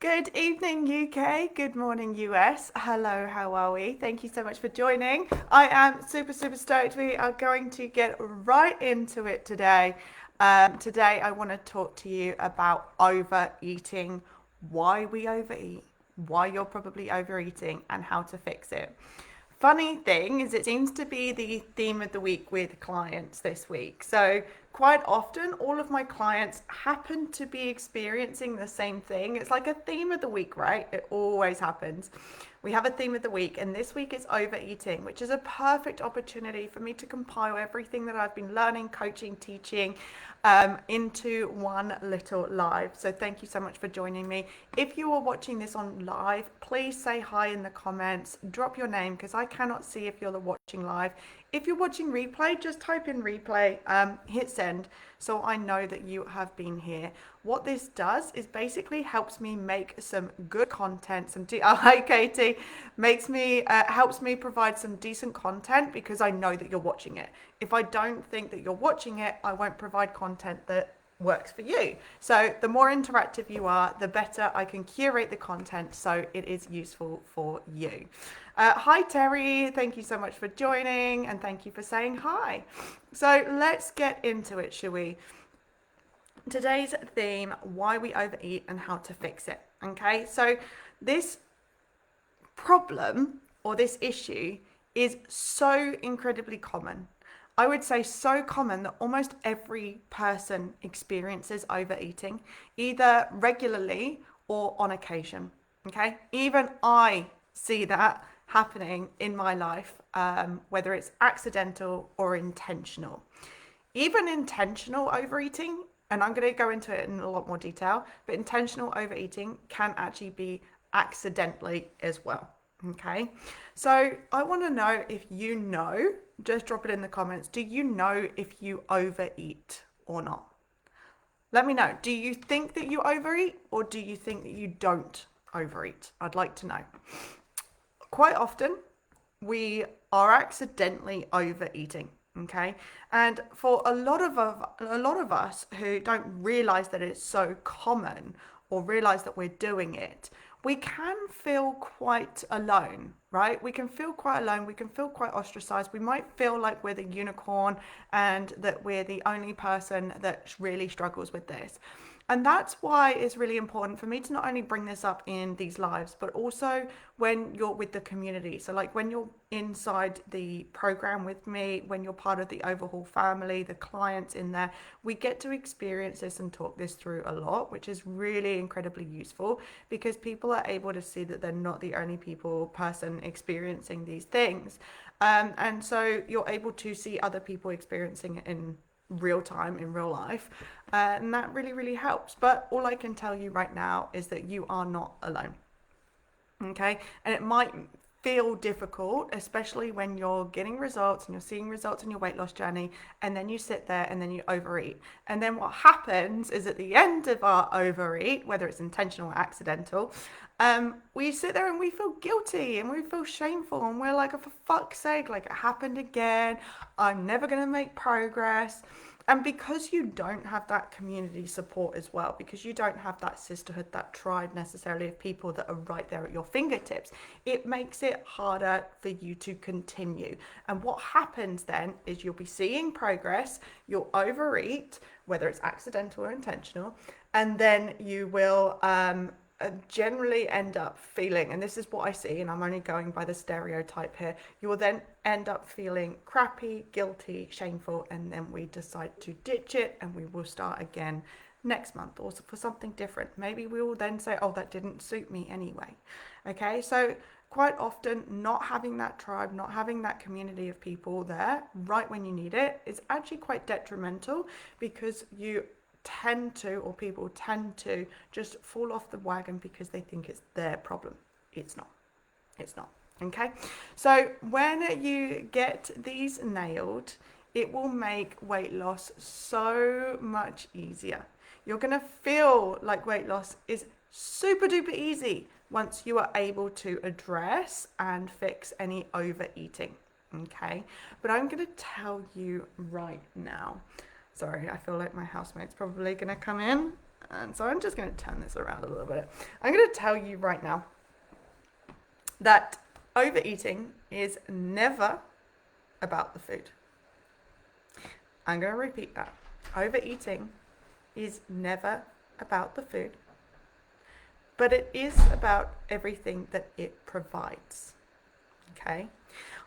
Good evening, UK. Good morning, US. Hello, how are we? Thank you so much for joining. I am super, super stoked. We are going to get right into it today. Today, I want to talk to you about overeating, why we overeat, why you're probably overeating, and how to fix it. Funny thing is, it seems to be the theme of the week with clients this week. So, quite often, all of my clients happen to be experiencing the same thing. It's like a theme of the week, right? It always happens. We have a theme of the week, and this week is overeating, which is a perfect opportunity for me to compile everything that I've been learning, coaching, teaching into one little live. So thank you so much for joining me. If you are watching this on live, please say hi in the comments, drop your name because I cannot see if you're watching live. If you're watching replay, just type in replay, hit send, so I know that you have been here. What this does is basically helps me make some good content. Hi Katie, helps me provide some decent content because I know that you're watching it. If I don't think that you're watching it, I won't provide content that works for you. So the more interactive you are, the better I can curate the content so it is useful for you. Hi Terry, thank you so much for joining and thank you for saying hi. So let's get into it, shall we? Today's theme, why we overeat and how to fix it. Okay, so this problem or this issue is so incredibly common. I would say so common that almost every person experiences overeating, either regularly or on occasion. Okay, even I see that happening in my life, whether it's accidental or intentional. Even intentional overeating, and I'm going to go into it in a lot more detail, but intentional overeating can actually be accidentally as well. Okay, so I want to know if you know, just drop it in the comments. Do you know if you overeat or not? Let me know. Do you think that you overeat or do you think that you don't overeat? I'd like to know. Quite often, we are accidentally overeating. Okay, and for a lot of us who don't realize that it's so common or realize that we're doing it, we can feel quite alone, right? We can feel quite alone. We can feel quite ostracized. We might feel like we're the unicorn and that we're the only person that really struggles with this. And that's why it's really important for me to not only bring this up in these lives, but also when you're with the community. So, like when you're inside the program with me, when you're part of the Overhaul family, the clients in there, we get to experience this and talk this through a lot, which is really incredibly useful because people are able to see that they're not the only person experiencing these things. And so you're able to see other people experiencing it in real time, in real life, and that really, really helps. But all I can tell you right now is that you are not alone. Okay, and it might feel difficult, especially when you're getting results and you're seeing results in your weight loss journey, and then you sit there and then you overeat. And then what happens is at the end of our overeat, whether it's intentional or accidental, we sit there and we feel guilty and we feel shameful and we're like, oh, for fuck's sake, like it happened again. I'm never going to make progress. And because you don't have that community support as well, because you don't have that sisterhood, that tribe necessarily of people that are right there at your fingertips, it makes it harder for you to continue. And what happens then is you'll be seeing progress, you'll overeat, whether it's accidental or intentional, and then you will generally end up feeling, and this is what I see, and I'm only going by the stereotype here, you will then end up feeling crappy, guilty, shameful, and then we decide to ditch it and we will start again next month or for something different. Maybe we will then say, oh, that didn't suit me anyway. Okay, so quite often not having that tribe, not having that community of people there right when you need it is actually quite detrimental because people tend to just fall off the wagon because they think it's their problem. It's not. It's not. Okay. So when you get these nailed, it will make weight loss so much easier. You're going to feel like weight loss is super duper easy once you are able to address and fix any overeating. Okay. But I'm going to tell you right now. Sorry, I feel like my housemate's probably going to come in. And so I'm just going to turn this around a little bit. I'm going to tell you right now that overeating is never about the food. I'm going to repeat that. Overeating is never about the food, but it is about everything that it provides. Okay?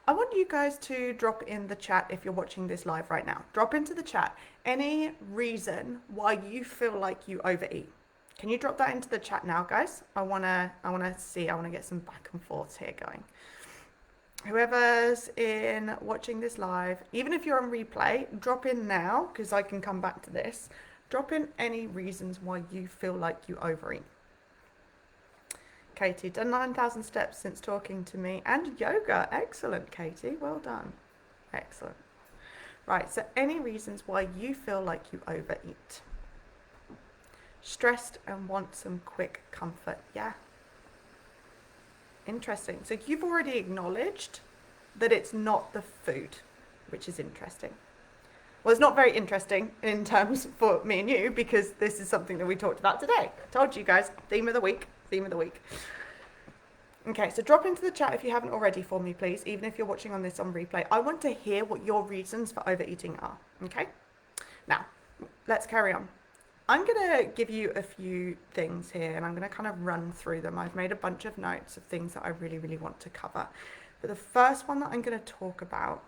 I want you guys to drop in the chat if you're watching this live right now. Drop into the chat any reason why you feel like you overeat. Can you drop that into the chat now, guys? I wanna get some back and forth here going. Whoever's in watching this live, even if you're on replay, drop in now because I can come back to this. Drop in any reasons why you feel like you overeat. Katie, done 9,000 steps since talking to me and yoga. Excellent, Katie. Well done. Excellent. Right, so any reasons why you feel like you overeat? Stressed and want some quick comfort. Yeah. Interesting. So you've already acknowledged that it's not the food, which is interesting. Well, it's not very interesting in terms for me and you because this is something that we talked about today. Told you guys, theme of the week. Okay, so drop into the chat if you haven't already for me, please, even if you're watching on this on replay. I want to hear what your reasons for overeating are, okay? Now, let's carry on. I'm going to give you a few things here and I'm going to kind of run through them. I've made a bunch of notes of things that I really, really want to cover. But the first one that I'm going to talk about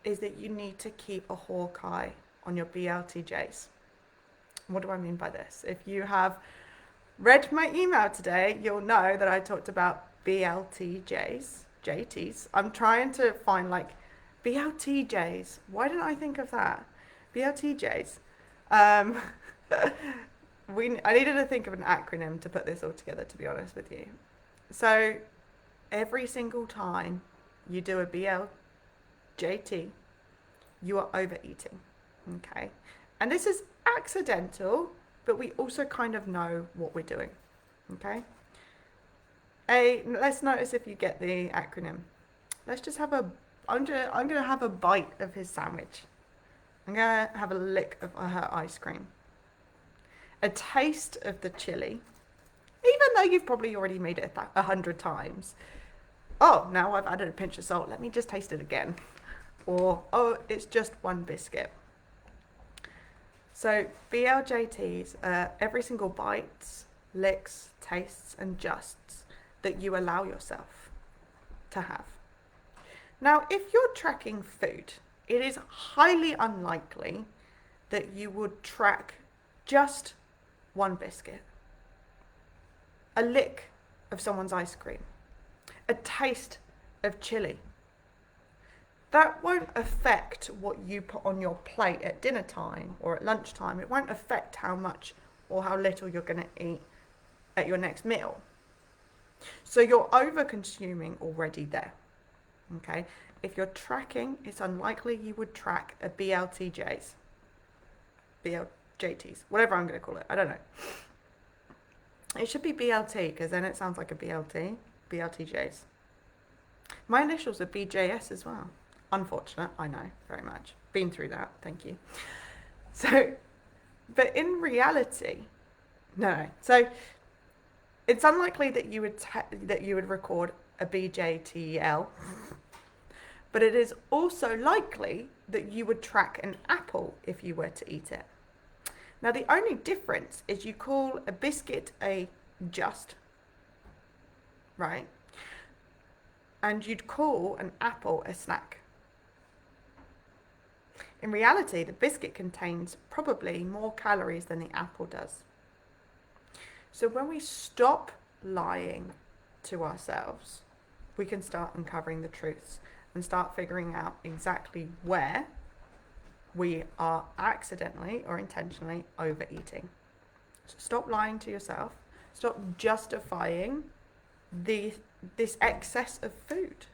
is that you need to keep a hawk eye on your BLTJs. What do I mean by this? If you have read my email today, you'll know that I talked about BLTJs, JTs. I'm trying to find like BLTJs. Why didn't I think of that? BLTJs. I needed to think of an acronym to put this all together, to be honest with you. So every single time you do a BLJT, you are overeating, okay? And this is accidental, but we also kind of know what we're doing, okay? Let's notice if you get the acronym. Let's just have I'm gonna have a bite of his sandwich. I'm gonna have a lick of her ice cream. A taste of the chili, even though you've probably already made it 100 times. Oh, now I've added a pinch of salt. Let me just taste it again. Or, oh, it's just one biscuit. So BLJTs are every single bites, licks, tastes, and justs that you allow yourself to have. Now, if you're tracking food, it is highly unlikely that you would track just one biscuit, a lick of someone's ice cream, a taste of chili. That won't affect what you put on your plate at dinner time or at lunchtime. It won't affect how much or how little you're going to eat at your next meal. So you're over-consuming already there, okay? If you're tracking, it's unlikely you would track a BLTJs, BLJTs, whatever I'm going to call it. I don't know. It should be BLT because then it sounds like a BLT, BLTJs. My initials are BJS as well. Unfortunate, I know, very much. Been through that, thank you. So, but in reality, no. So it's unlikely that you would record a BJTL, but it is also likely that you would track an apple if you were to eat it. Now the only difference is you call a biscuit a just, right? And you'd call an apple a snack. In reality, the biscuit contains probably more calories than the apple does. So when we stop lying to ourselves, we can start uncovering the truths and start figuring out exactly where we are accidentally or intentionally overeating. So stop lying to yourself. Stop justifying this excess of food,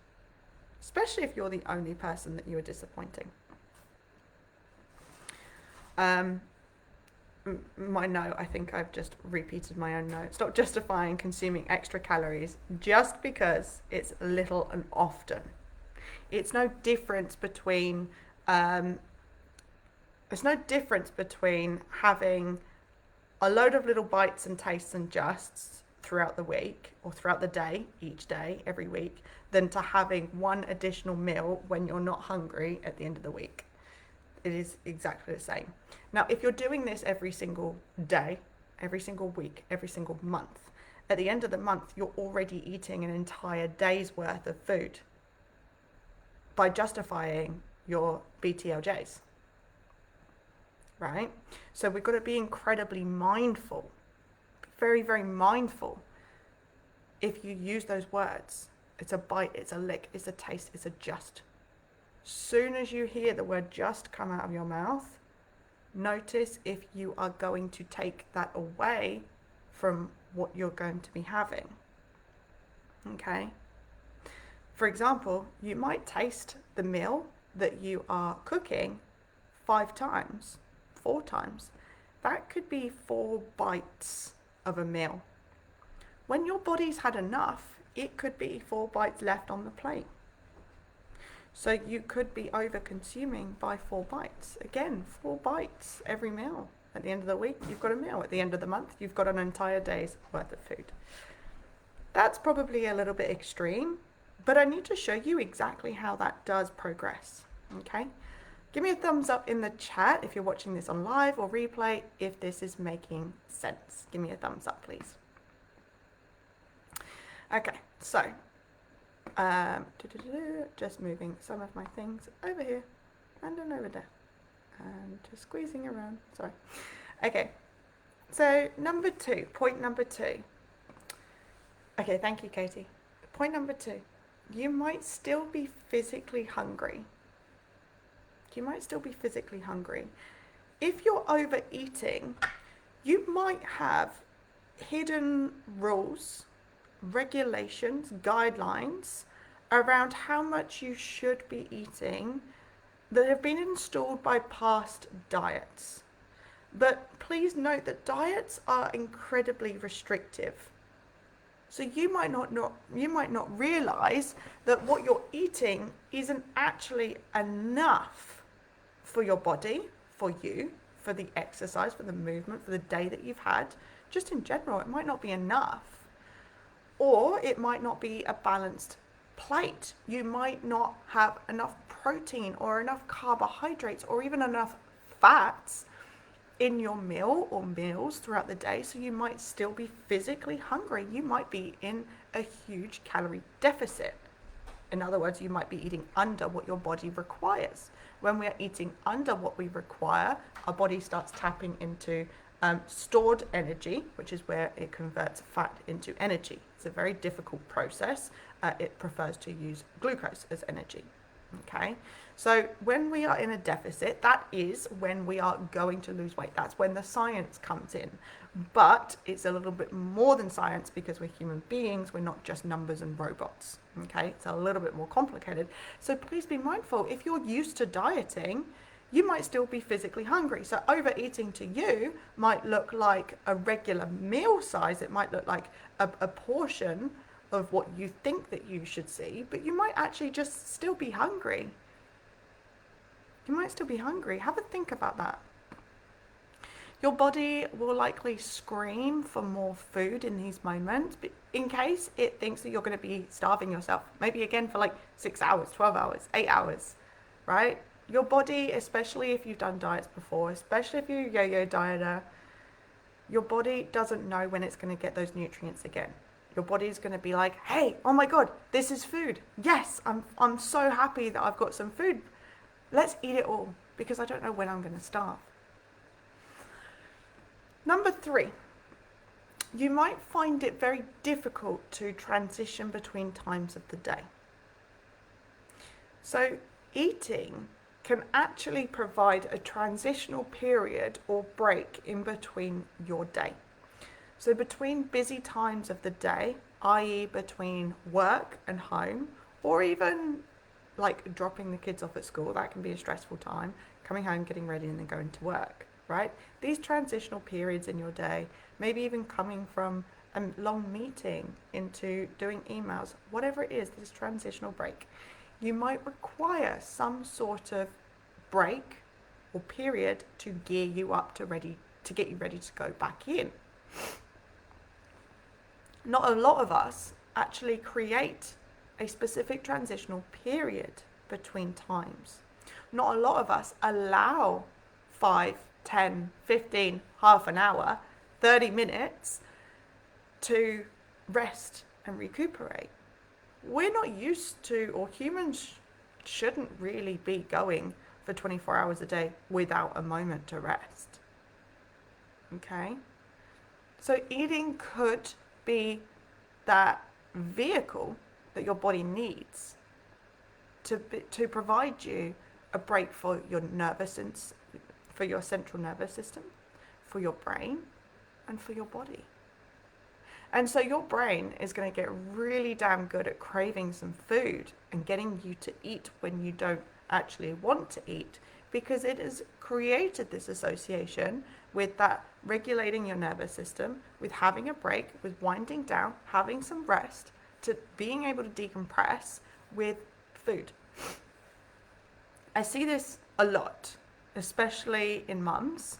especially if you're the only person that you are disappointing. My note, I think I've just repeated my own note. Stop justifying consuming extra calories just because it's little and often. It's no difference between having a load of little bites and tastes and justs throughout the week or throughout the day, each day, every week, than to having one additional meal when you're not hungry at the end of the week. It is exactly the same. Now, if you're doing this every single day, every single week, every single month, at the end of the month, you're already eating an entire day's worth of food by justifying your BTLJs, right? So we've got to be incredibly mindful, very, very mindful if you use those words. It's a bite, it's a lick, it's a taste, it's a just. Soon as you hear the word just come out of your mouth, notice if you are going to take that away from what you're going to be having. Okay? For example, you might taste the meal that you are cooking 5 times, 4 times. That could be 4 bites of a meal. When your body's had enough, it could be 4 bites left on the plate. So you could be over consuming by 4 bites. Again, 4 bites every meal. At the end of the week, you've got a meal. At the end of the month, you've got an entire day's worth of food. That's probably a little bit extreme, but I need to show you exactly how that does progress. Okay? Give me a thumbs up in the chat if you're watching this on live or replay, if this is making sense. Give me a thumbs up, please. Okay, so just moving some of my things over here and then over there and just squeezing around. Sorry. Okay, so point number 2. Okay, thank you, Katie. Point number 2, you might still be physically hungry. If you're overeating, you might have hidden rules, regulations, guidelines around how much you should be eating that have been installed by past diets. But please note that diets are incredibly restrictive. So you might not realize that what you're eating isn't actually enough for your body, for you, for the exercise, for the movement, for the day that you've had. Just in general, it might not be enough. Or it might not be a balanced plate. You might not have enough protein or enough carbohydrates or even enough fats in your meal or meals throughout the day, so you might still be physically hungry. You might be in a huge calorie deficit. In other words, you might be eating under what your body requires. When we are eating under what we require, our body starts tapping into stored energy, which is where it converts fat into energy. It's a very difficult process. It prefers to use glucose as energy. Okay, so when we are in a deficit, that is when we are going to lose weight. That's when the science comes in. But it's a little bit more than science because we're human beings. We're not just numbers and robots. Okay, it's a little bit more complicated. So please be mindful. If you're used to dieting, you might still be physically hungry. So overeating to you might look like a regular meal size. It might look like a portion of what you think that you should see, but you might actually just still be hungry. You might still be hungry. Have a think about that. Your body will likely scream for more food in these moments, but in case it thinks that you're going to be starving yourself, maybe again for like 6 hours, 12 hours, 8 hours, right? Your body, especially if you've done diets before, especially if you're a yo-yo dieter, your body doesn't know when it's going to get those nutrients again. Your body's going to be like, hey, oh my God, this is food. Yes, I'm so happy that I've got some food. Let's eat it all because I don't know when I'm going to starve. Number 3, you might find it very difficult to transition between times of the day. So eating can actually provide a transitional period or break in between your day. So between busy times of the day, i.e. between work and home, or even like dropping the kids off at school, that can be a stressful time, coming home, getting ready and then going to work, right? These transitional periods in your day, maybe even coming from a long meeting into doing emails, whatever it is, this transitional break, you might require some sort of break or period to gear you up to to get you ready to go back in. Not a lot of us actually create a specific transitional period between times. Not a lot of us allow 5, 10, 15, half an hour, 30 minutes to rest and recuperate. We're not used to, or humans shouldn't really be going for 24 hours a day without a moment to rest. Okay? So eating could be that vehicle that your body needs to provide you a break for your for your central nervous system, for your brain, and for your body. And so your brain is going to get really damn good at craving some food and getting you to eat when you don't actually want to eat, because it has created this association with that regulating your nervous system, with having a break, with winding down, having some rest, to being able to decompress with food. I see this a lot, especially in mums,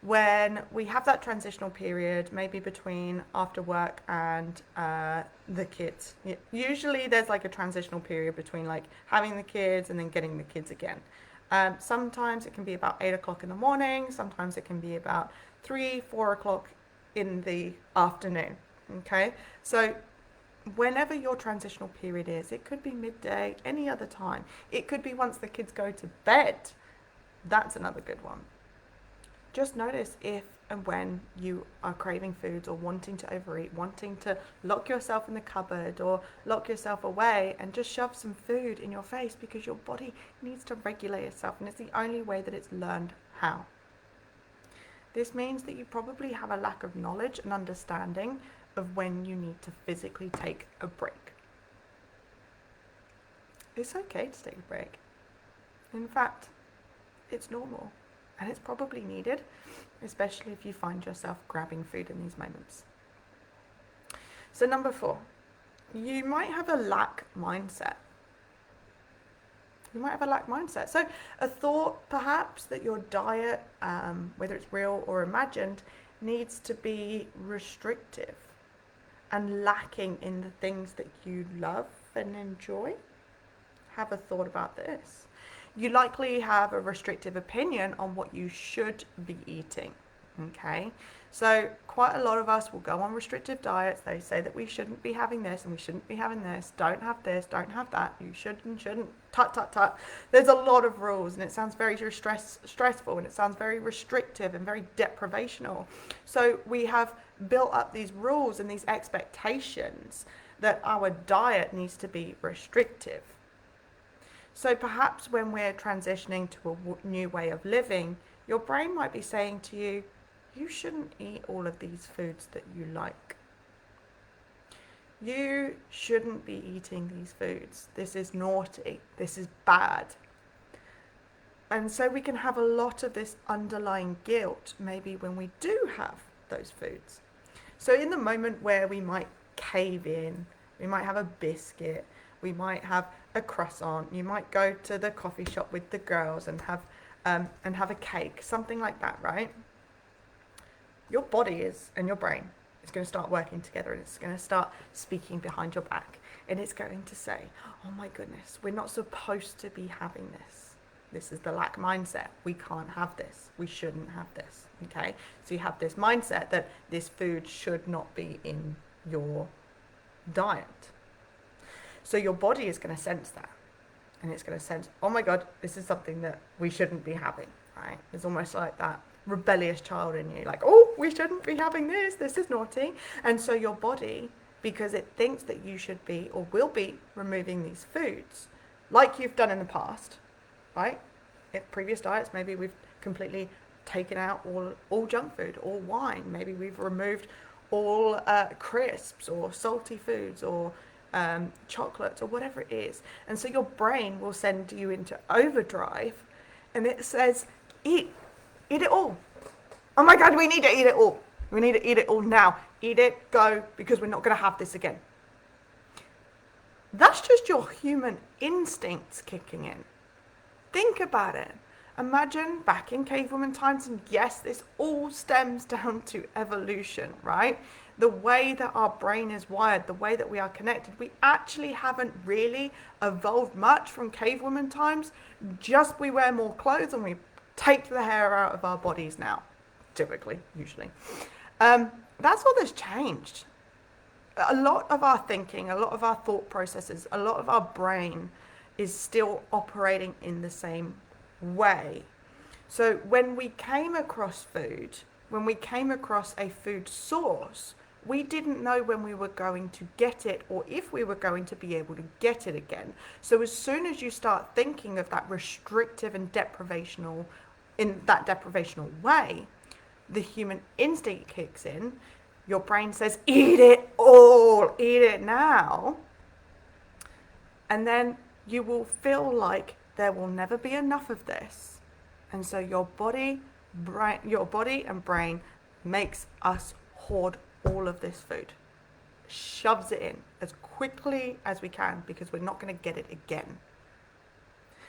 when we have that transitional period, maybe between after work and the kids. Usually there's like a transitional period between like having the kids and then getting the kids again. Sometimes it can be about 8 o'clock in the morning. Sometimes it can be about 3, 4 o'clock in the afternoon. Okay, so whenever your transitional period is, it could be midday, any other time. It could be once the kids go to bed. That's another good one. Just notice if and when you are craving foods or wanting to overeat, wanting to lock yourself in the cupboard or lock yourself away and just shove some food in your face, because your body needs to regulate itself, and it's the only way that it's learned how. This means that you probably have a lack of knowledge and understanding of when you need to physically take a break. It's okay to take a break. In fact, it's normal. And it's probably needed, especially if you find yourself grabbing food in these moments. So number 4, you might have a lack mindset. So a thought perhaps that your diet, whether it's real or imagined, needs to be restrictive and lacking in the things that you love and enjoy. Have a thought about this. You likely have a restrictive opinion on what you should be eating, okay? So quite a lot of us will go on restrictive diets. They say that we shouldn't be having this and we shouldn't be having this. Don't have this, don't have that. You should and shouldn't. Tut, tut, tut. There's a lot of rules, and it sounds very stressful, and it sounds very restrictive and very deprivational. So we have built up these rules and these expectations that our diet needs to be restrictive. So perhaps when we're transitioning to a new way of living, your brain might be saying to you, you shouldn't eat all of these foods that you like. You shouldn't be eating these foods. This is naughty. This is bad. And so we can have a lot of this underlying guilt maybe when we do have those foods. So in the moment where we might cave in, we might have a biscuit, we might have a croissant, you might go to the coffee shop with the girls and have a cake, something like that, right? Your body and your brain is going to start working together, and it's going to start speaking behind your back, and it's going to say, oh my goodness, we're not supposed to be having this. This is the lack mindset. We can't have this. We shouldn't have this. Okay? So you have this mindset that this food should not be in your diet. So your body is going to sense that, and it's going to sense, oh my God, this is something that we shouldn't be having, right? It's almost like that rebellious child in you, like, oh, we shouldn't be having this is naughty. And so your body, because it thinks that you should be or will be removing these foods, like you've done in the past, right? In previous diets, maybe we've completely taken out all junk food, all wine. Maybe we've removed all crisps or salty foods or chocolates or whatever it is. And so your brain will send you into overdrive, and it says, eat it all. Oh my God, we need to eat it all. We need to eat it all now. Eat it, go, because we're not going to have this again. That's just your human instincts kicking in. Think about it. Imagine back in cavewoman times, and yes, this all stems down to evolution, right? The way that our brain is wired, the way that we are connected, we actually haven't really evolved much from cavewoman times. Just we wear more clothes and we take the hair out of our bodies now, typically, usually. That's all that's changed. A lot of our thinking, a lot of our thought processes, a lot of our brain is still operating in the same way. So when we came across food, when we came across a food source, we didn't know when we were going to get it or if we were going to be able to get it again. So as soon as you start thinking of that restrictive and deprivational, in that deprivational way, the human instinct kicks in. Your brain says, eat it all, eat it now. And then you will feel like there will never be enough of this. And so your body and brain makes us hoard all of this food, shoves it in as quickly as we can because we're not going to get it again.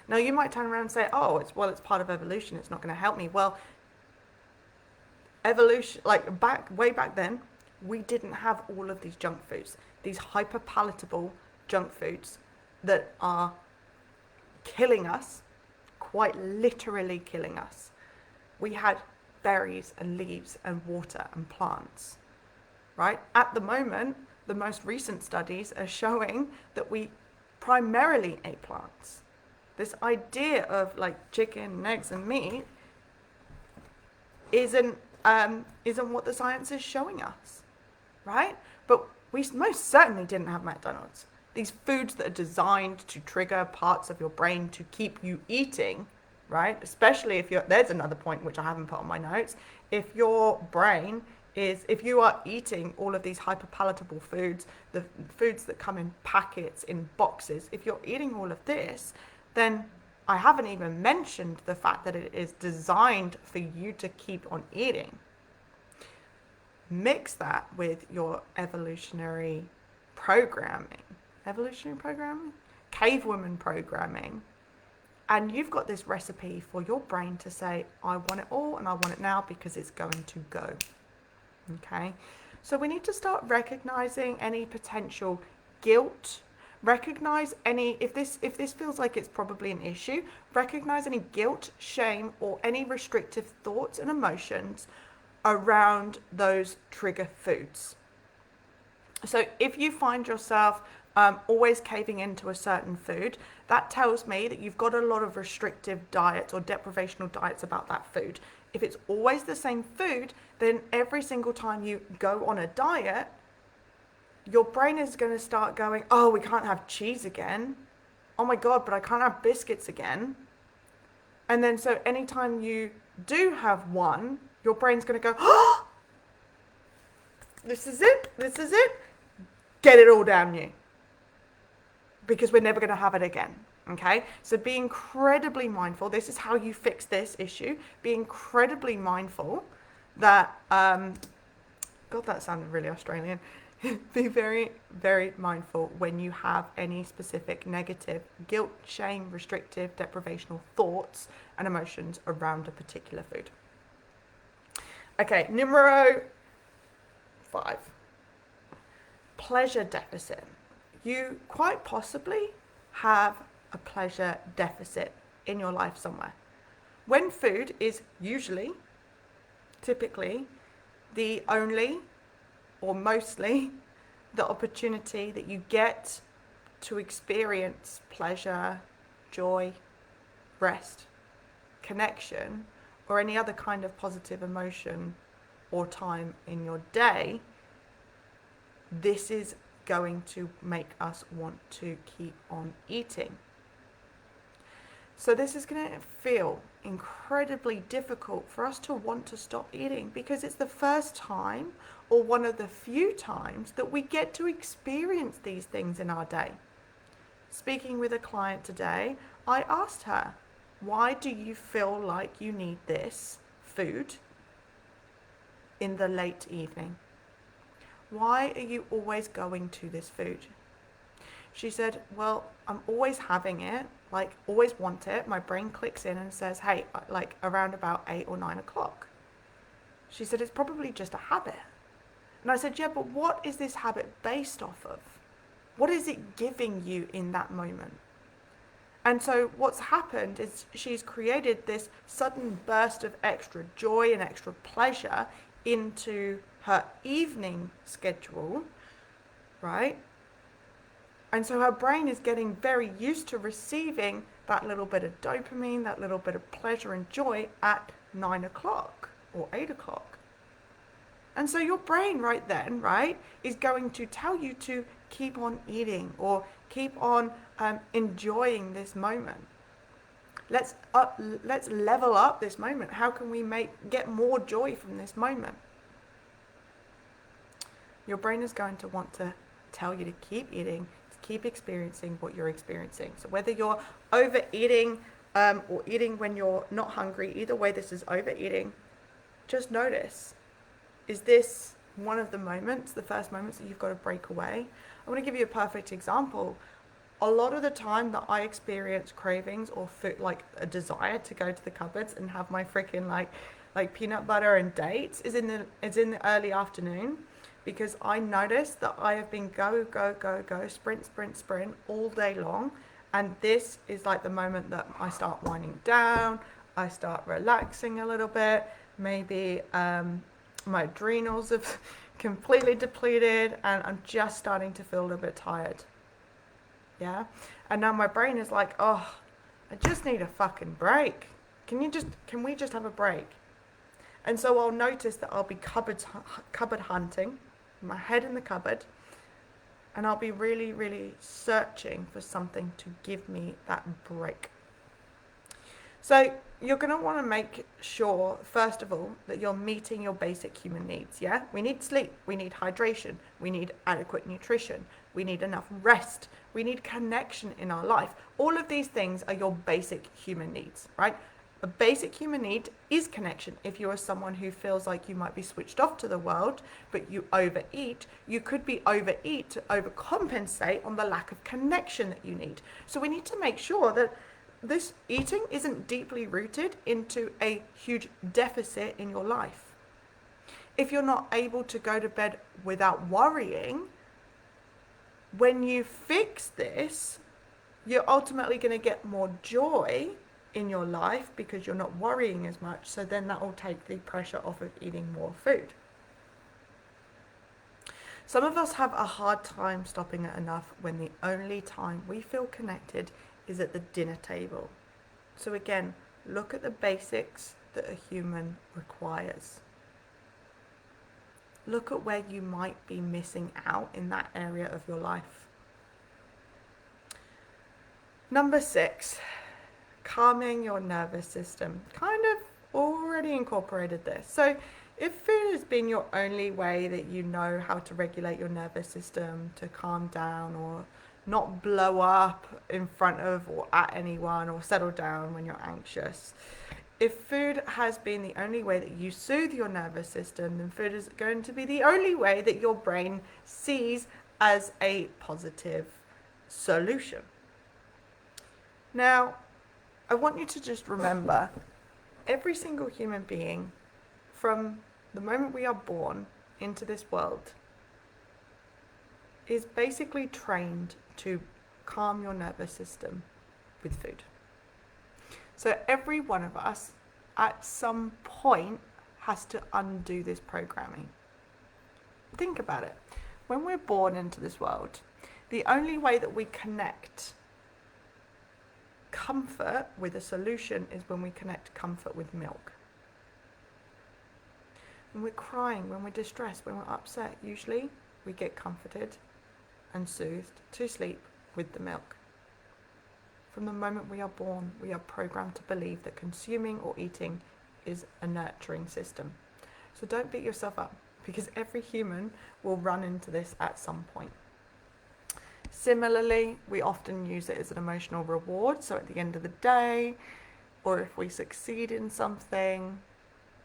Now you might turn around and say, oh, it's part of evolution, it's not going to help me. Well, evolution, like way back then, we didn't have all of these junk foods, these hyper palatable junk foods that are killing us, quite literally killing us. We had berries and leaves and water and plants, right? At the moment, the most recent studies are showing that we primarily ate plants. This idea of like chicken, eggs and meat isn't what the science is showing us, right? But we most certainly didn't have McDonald's. These foods that are designed to trigger parts of your brain to keep you eating, right? Especially if there's another point which I haven't put on my notes. If your brain if you are eating all of these hyperpalatable foods, the foods that come in packets, in boxes, if you're eating all of this, then I haven't even mentioned the fact that it is designed for you to keep on eating. Mix that with your evolutionary programming, cavewoman programming, and you've got this recipe for your brain to say, I want it all and I want it now because it's going to go. Okay, so we need to start recognizing any potential guilt. Recognize any, if this feels like it's probably an issue, recognize any guilt, shame, or any restrictive thoughts and emotions around those trigger foods. So if you find yourself always caving into a certain food, that tells me that you've got a lot of restrictive diets or deprivational diets about that food. If it's always the same food, then every single time you go on a diet, your brain is going to start going, oh, we can't have cheese again. Oh my God, but I can't have biscuits again. And then so anytime you do have one, your brain's going to go, oh, this is it. Get it all down you. Because we're never going to have it again. Okay, so be incredibly mindful. This is how you fix this issue. Be incredibly mindful that, God, that sounded really Australian. Be very, very mindful when you have any specific negative guilt, shame, restrictive, deprivational thoughts and emotions around a particular food. Okay, numero 5. Pleasure deficit. You quite possibly have a pleasure deficit in your life somewhere. When food is typically, the only or mostly the opportunity that you get to experience pleasure, joy, rest, connection, or any other kind of positive emotion or time in your day, this is going to make us want to keep on eating. So this is going to feel incredibly difficult for us to want to stop eating because it's the first time or one of the few times that we get to experience these things in our day. Speaking with a client today, I asked her, why do you feel like you need this food in the late evening? Why are you always going to this food? She said, well, I'm always having it, like always want it. My brain clicks in and says, hey, like around about 8 or 9 o'clock. She said, it's probably just a habit. And I said, yeah, but what is this habit based off of? What is it giving you in that moment? And so what's happened is she's created this sudden burst of extra joy and extra pleasure into her evening schedule, right? And so her brain is getting very used to receiving that little bit of dopamine, that little bit of pleasure and joy at 9 o'clock or 8 o'clock. And so your brain right then, right, is going to tell you to keep on eating or keep on enjoying this moment. Let's level up this moment. How can we get more joy from this moment? Your brain is going to want to tell you to keep eating, to keep experiencing what you're experiencing. So whether you're overeating or eating when you're not hungry, either way, this is overeating. Just notice, is this one of the moments, the first moments that you've got to break away? I want to give you a perfect example. A lot of the time that I experience cravings or food, like a desire to go to the cupboards and have my freaking like peanut butter and dates is in the early afternoon, because I notice that I have been go, sprint all day long. And this is like the moment that I start winding down, I start relaxing a little bit, maybe my adrenals have completely depleted and I'm just starting to feel a little bit tired. Yeah. And now my brain is like, oh, I just need a fucking break. Can we just have a break? And so I'll notice that I'll be cupboard hunting, my head in the cupboard, and I'll be really, really searching for something to give me that break. So you're going to want to make sure, first of all, that you're meeting your basic human needs, yeah? We need sleep, we need hydration, we need adequate nutrition, we need enough rest, we need connection in our life. All of these things are your basic human needs, right? A basic human need is connection. If you are someone who feels like you might be switched off to the world, but you overeat, you could be overeat to overcompensate on the lack of connection that you need. So we need to make sure that this eating isn't deeply rooted into a huge deficit in your life. If you're not able to go to bed without worrying, when you fix this, you're ultimately going to get more joy in your life because you're not worrying as much. So then that will take the pressure off of eating more food. Some of us have a hard time stopping at enough when the only time we feel connected is at the dinner table. So again, look at the basics that a human requires. Look at where you might be missing out in that area of your life. Number 6, calming your nervous system. Kind of already incorporated this. So if food has been your only way that you know how to regulate your nervous system, to calm down or not blow up in front of or at anyone or settle down when you're anxious. If food has been the only way that you soothe your nervous system, then food is going to be the only way that your brain sees as a positive solution. Now, I want you to just remember, every single human being, from the moment we are born into this world, is basically trained to calm your nervous system with food. So every one of us at some point has to undo this programming. Think about it. When we're born into this world, the only way that we connect comfort with a solution is when we connect comfort with milk. When we're crying, when we're distressed, when we're upset, usually we get comforted and soothed to sleep with the milk. From the moment we are born, we are programmed to believe that consuming or eating is a nurturing system. So don't beat yourself up, because every human will run into this at some point. Similarly, we often use it as an emotional reward. So at the end of the day, or if we succeed in something,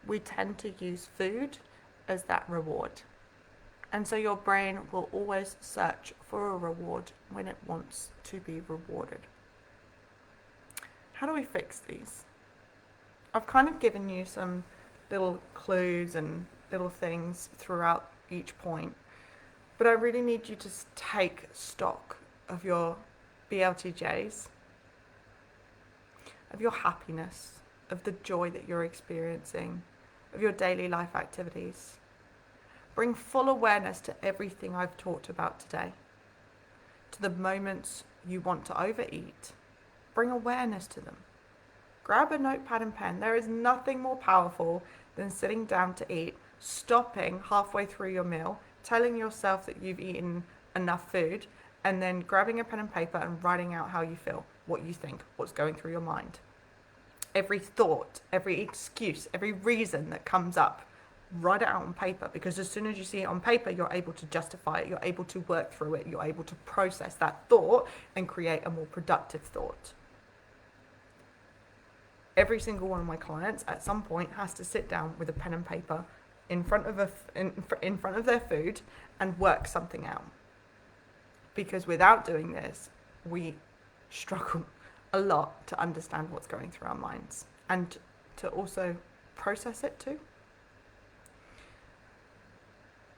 we tend to use food as that reward. And so your brain will always search for a reward when it wants to be rewarded. How do we fix these? I've kind of given you some little clues and little things throughout each point, but I really need you to take stock of your BLTJs, of your happiness, of the joy that you're experiencing, of your daily life activities. Bring full awareness to everything I've talked about today, to the moments you want to overeat. Bring awareness to them. Grab a notepad and pen. There is nothing more powerful than sitting down to eat, stopping halfway through your meal, telling yourself that you've eaten enough food, and then grabbing a pen and paper and writing out how you feel, what you think, what's going through your mind. Every thought, every excuse, every reason that comes up, write it out on paper, because as soon as you see it on paper, you're able to justify it, you're able to work through it, you're able to process that thought and create a more productive thought. Every single one of my clients at some point has to sit down with a pen and paper in front of their food and work something out. Because without doing this, we struggle a lot to understand what's going through our minds and to also process it too.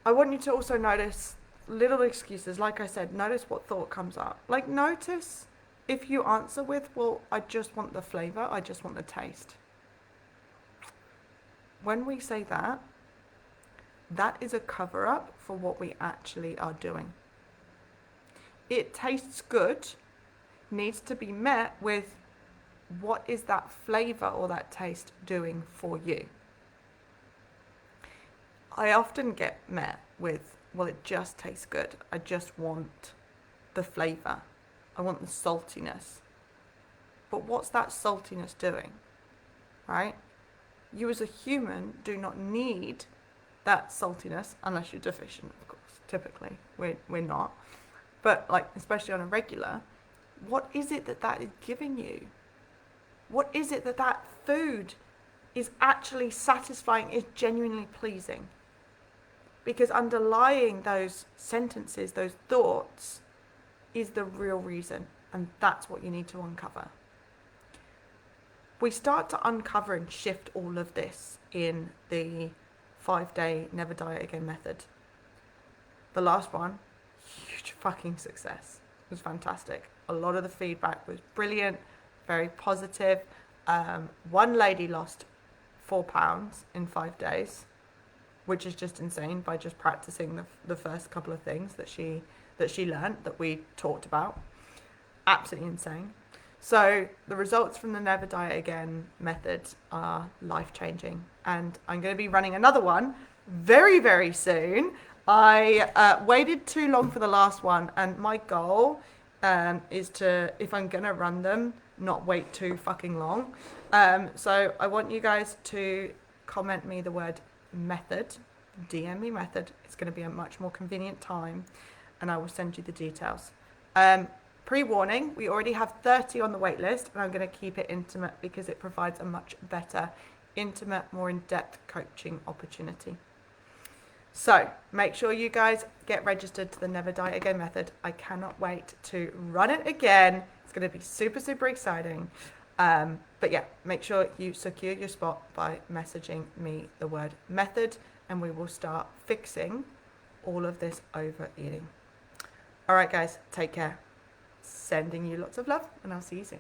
I want you to also notice little excuses. Like I said, notice what thought comes up. Like, notice if you answer with, well, I just want the flavor, I just want the taste. When we say that, that is a cover up for what we actually are doing. It tastes good needs to be met with, what is that flavor or that taste doing for you? I often get met with, well, it just tastes good. I just want the flavor. I want the saltiness. But what's that saltiness doing, right? You as a human do not need that saltiness unless you're deficient, of course. Typically, we're not. But like, especially on a regular, what is it that is giving you? What is it that food is actually satisfying, is genuinely pleasing? Because underlying those sentences, those thoughts, is the real reason, and that's what you need to uncover. We start to uncover and shift all of this in the 5-day Never Diet Again method. The last one, huge fucking success. It was fantastic. A lot of the feedback was brilliant, very positive. One lady lost 4 pounds in 5 days, which is just insane, by just practicing the first couple of things that she learned, that we talked about. Absolutely insane. So the results from the Never Diet Again method are life-changing, and I'm going to be running another one very, very soon. I waited too long for the last one, and my goal is to, if I'm going to run them, not wait too fucking long. So I want you guys to comment me the word method, DM me method. It's going to be a much more convenient time, and I will send you the details. Pre-warning, we already have 30 on the wait list, and I'm going to keep it intimate because it provides a much better, intimate, more in-depth coaching opportunity. So make sure you guys get registered to the Never Diet Again method. I cannot wait to run it again. It's going to be super, super exciting. But yeah, make sure you secure your spot by messaging me the word method, and we will start fixing all of this overeating. All right, guys, take care. Sending you lots of love, and I'll see you soon.